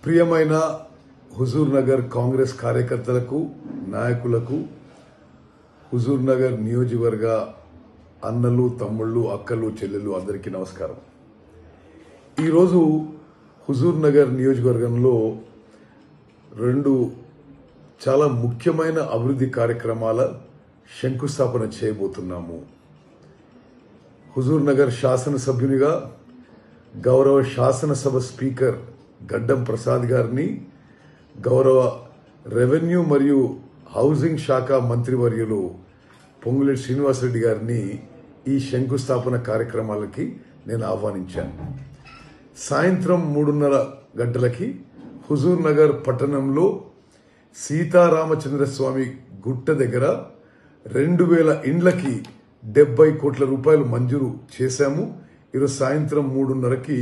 ప్రియమైన హుజూర్ నగర్ కాంగ్రెస్ కార్యకర్తలకు నాయకులకు హుజూర్ నగర్ నియోజకవర్గ అన్నలు తమ్ముళ్ళు అక్కలు చెల్లెలు అందరికీ నమస్కారం. ఈరోజు హుజూర్ నగర్ నియోజకవర్గంలో రెండు చాలా ముఖ్యమైన అభివృద్ధి కార్యక్రమాల శంకుస్థాపన చేయబోతున్నాము. హుజూర్ నగర్ శాసనసభ్యునిగా గౌరవ శాసనసభ స్పీకర్ గడ్డం ప్రసాద్ గారిని, గౌరవ రెవెన్యూ మరియు హౌసింగ్ శాఖ మంత్రివర్యులు పొంగులేటి శ్రీనివాసరెడ్డి గారిని ఈ శంకుస్థాపన కార్యక్రమాలకి నేను ఆహ్వానించాను. సాయంత్రం 3:30 గంటలకి హుజూర్ నగర్ పట్టణంలో సీతారామచంద్రస్వామి గుట్ట దగ్గర 2000 ఇండ్లకి 70 కోట్ల రూపాయలు మంజూరు చేశాము. ఈరోజు సాయంత్రం 3:30కి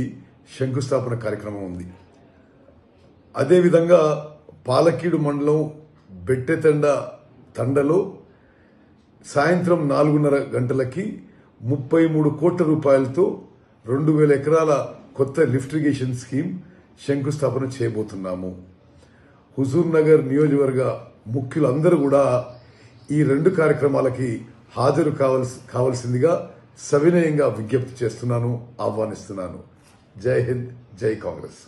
శంకుస్థాపన కార్యక్రమం ఉంది. అదేవిధంగా పాలకీడు మండలం బెట్టెతండ తండలో సాయంత్రం 4:30 గంటలకి 33 కోట్ల రూపాయలతో 2000 ఎకరాల కొత్త లిఫ్ట్ ఇరిగేషన్ స్కీమ్ శంకుస్థాపన చేయబోతున్నాము. హుజూర్ నగర్ నియోజకవర్గ ముఖ్యులందరూ కూడా ఈ రెండు కార్యక్రమాలకి హాజరు కావాల్సిందిగా సవినయంగా విజ్ఞప్తి చేస్తున్నాను, ఆహ్వానిస్తున్నాను. జై హింద్, జై కాంగ్రెస్.